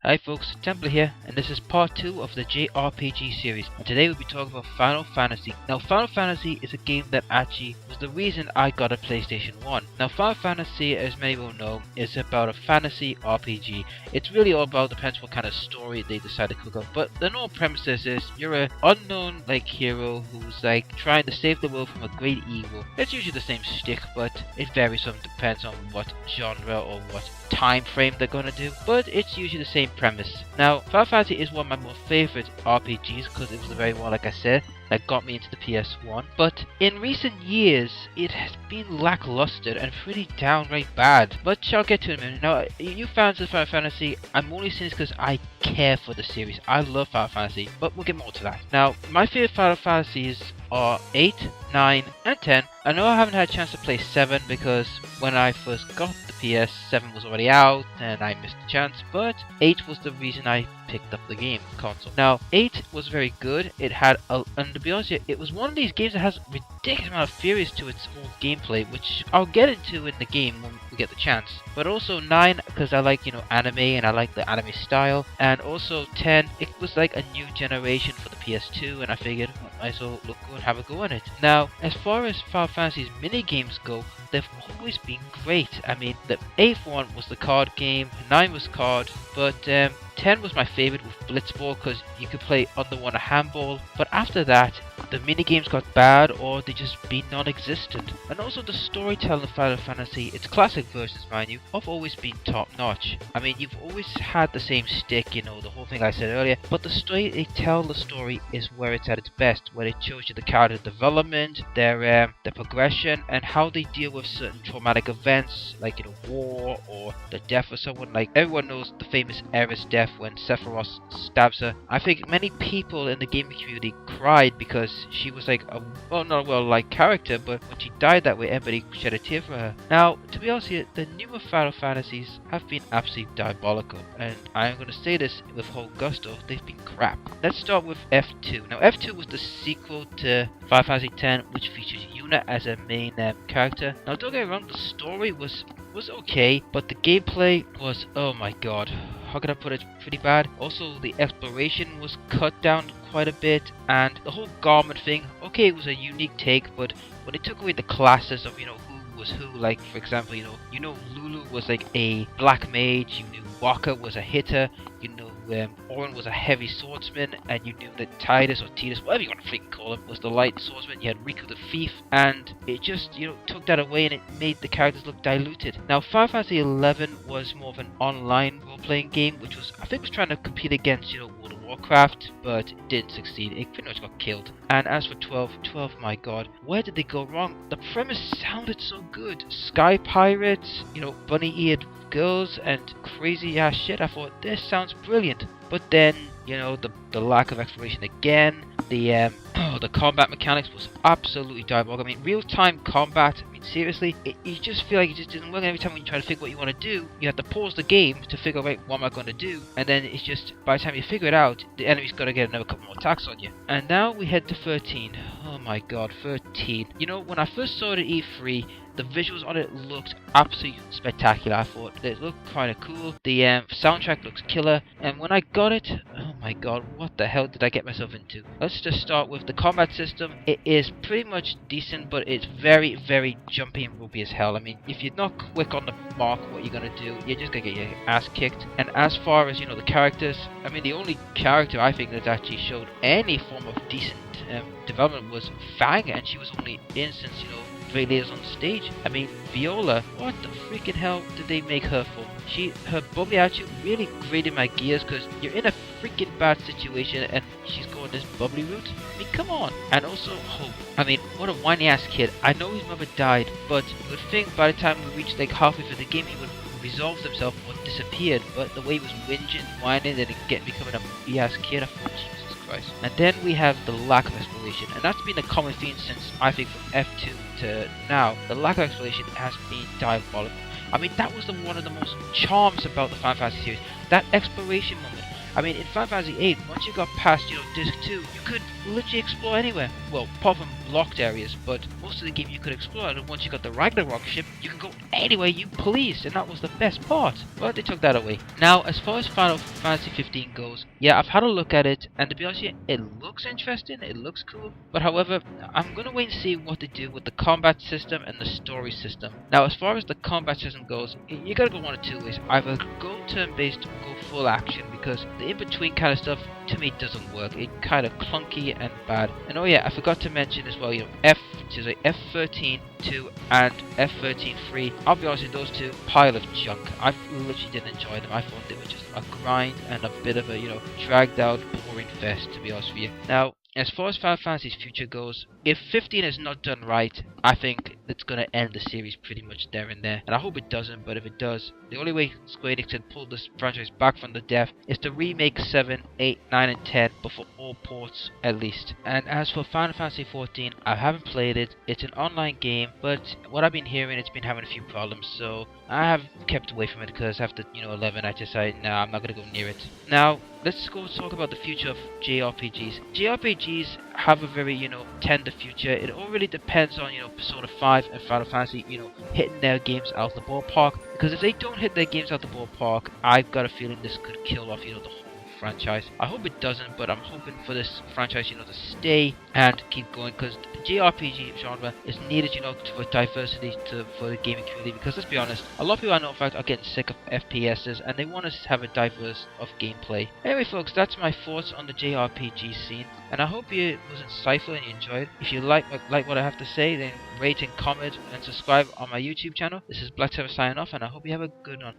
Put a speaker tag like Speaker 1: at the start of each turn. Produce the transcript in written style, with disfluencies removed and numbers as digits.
Speaker 1: Hi folks, Templar here, and this is part 2 of the jrpg series, and today we'll be talking about Final Fantasy. Now Final Fantasy is a game that actually was the reason I got a PlayStation 1. Now Final Fantasy, as many will know, is about a fantasy RPG. It's really all about, depends what kind of story they decide to cook up, but the normal premises is you're an unknown hero who's trying to save the world from a great evil. It's usually the same shtick, but it varies, some depends on what genre or what time frame they're gonna do, but it's usually the same premise. Now Final Fantasy is one of my most favorite RPGs because it was the very one, like I said, that got me into the PS1, but in recent years it has been lackluster and pretty downright bad, but I'll get to it in a minute. Now you fans of Final Fantasy, I'm only saying this because I care for the series. I love Final Fantasy, but we'll get more to that. Now my favorite Final Fantasies are 8, 9 and 10. I know I haven't had a chance to play 7 because when I first got the PS, 7 was already out and I missed the chance, but 8 was the reason I picked up the game console. Now 8 was very good. It had and to be honest, it was one of these games that has a ridiculous amount of theories to its whole gameplay, which I'll get into in the game when we get the chance. But also 9 because I like, anime and I like the anime style, and also 10, it was like a new generation for the PS2 and I figured I might as well look good and have a go at it. Now as far as Final Fantasy's mini games go, they've always been great. I mean, the 8th one was the card game, 9 was card, but 10 was my favorite with Blitzball because you could play under one a handball, but after that the minigames got bad or they just been non-existent. And also the storytelling of Final Fantasy, its classic versions mind you, have always been top notch. I mean, you've always had the same stick, the whole thing I said earlier, but the story they tell the story is where it's at its best, where it shows you the character development, their progression, and how they deal with certain traumatic events like war or the death of someone. Like everyone knows the famous Aerith's death when Sephiroth stabs her. I think many people in the gaming community cried because she was like a not a well-liked character, but when she died that way, everybody shed a tear for her. Now, to be honest here, the newer Final Fantasies have been absolutely diabolical, and I'm going to say this with whole gusto, they've been crap. Let's start with F2. Now, F2 was the sequel to Final Fantasy X, which features Yuna as a main character. Now, don't get me wrong, the story was okay, but the gameplay was, oh my god, how can I put it, pretty bad. Also, the exploration was cut down quite a bit, and the whole garment thing, okay, it was a unique take, but when they took away the classes of, who was who, like, for example, Lulu was like a black mage, you knew Waka was a hitter, Auron was a heavy swordsman, and you knew that Tidus or Tidus, whatever you want to freaking call him, was the light swordsman. You had Riku the thief, and it just, took that away and it made the characters look diluted. Now, Final Fantasy 11 was more of an online role-playing game, which was, I think, was trying to compete against, World of Warcraft, but it didn't succeed. It pretty much got killed. And as for 12, my god, where did they go wrong? The premise sounded so good. Sky pirates, bunny-eared girls and crazy ass shit. I thought this sounds brilliant, but then the lack of exploration again. The combat mechanics was absolutely diabolical. I mean, real-time combat, seriously, you just feel like it just didn't work. Every time when you try to figure what you want to do, you have to pause the game to figure out, what am I going to do, and then it's just, by the time you figure it out, the enemy's got to get another couple more attacks on you. And now we head to 13. Oh my god, 13. When I first saw it at E3, the visuals on it looked absolutely spectacular. I thought it looked kind of cool. The soundtrack looks killer, and when I got it, oh my god, what the hell did I get myself into? Let's just start with the combat system. It is pretty much decent, but it's very, very jumpy and ropey as hell. I mean, if you're not quick on the mark what you're gonna do, you're just gonna get your ass kicked. And as far as the characters, I mean, the only character I think that actually showed any form of decent development was Fang, and she was only in since very late on stage. I mean, Viola, what the freaking hell did they make her for? Her bubbly attitude really grated my gears, because you're in a freaking bad situation and she's going this bubbly route. I mean, come on. And also Hope. I mean, what a whiny ass kid. I know his mother died, but you would think by the time we reached halfway through the game he would resolved himself or disappeared, but the way he was whinging, whining, and becoming a wee ass kid, I thought, Jesus Christ. And then we have the lack of exploration, and that's been a common theme since, I think, from F2 to now. The lack of exploration has been diabolical. I mean, that was one of the most charms about the Final Fantasy series. That exploration moment. I mean, in Final Fantasy VIII, once you got past, Disc 2, you could literally explore anywhere. Well, apart from locked areas, but most of the game you could explore, and once you got the Ragnarok ship, you could go anywhere you pleased, and that was the best part. But they took that away. Now, as far as Final Fantasy 15 goes, yeah, I've had a look at it, and to be honest with you, it looks interesting, it looks cool, but however, I'm gonna wait and see what they do with the combat system and the story system. Now, as far as the combat system goes, you gotta go one of two ways. Either go turn-based or go full action, because the in-between kind of stuff, to me, doesn't work. It's kind of clunky and bad. And oh yeah, I forgot to mention as well, F13 2 and F13 3. I'll be honest with those two, pile of junk. I literally didn't enjoy them. I thought they were just a grind and a bit of a, dragged out, boring fest, to be honest with you. Now, as far as Final Fantasy's future goes, if 15 is not done right, I think it's going to end the series pretty much there and there. And I hope it doesn't, but if it does, the only way Square Enix can pull this franchise back from the death is to remake 7, 8, 9, and 10, but for all ports at least. And as for Final Fantasy 14, I haven't played it. It's an online game, but what I've been hearing, it's been having a few problems, so I have kept away from it because after 11 I decided, nah, I'm not going to go near it. Now, let's go talk about the future of JRPGs. JRPGs have a very, tender future. It all really depends on, Persona 5 and Final Fantasy, hitting their games out the ballpark. Because if they don't hit their games out the ballpark, I've got a feeling this could kill off, the whole franchise. I hope it doesn't, but I'm hoping for this franchise, to stay and keep going, because the JRPG genre is needed, for diversity for the gaming community. Because let's be honest, a lot of people I know, in fact, are getting sick of FPSs, and they want to have a diverse of gameplay. Anyway, folks, that's my thoughts on the JRPG scene, and I hope it was insightful and you enjoyed it. If you like what I have to say, then rate and comment and subscribe on my YouTube channel. This is Black Terror signing off, and I hope you have a good one.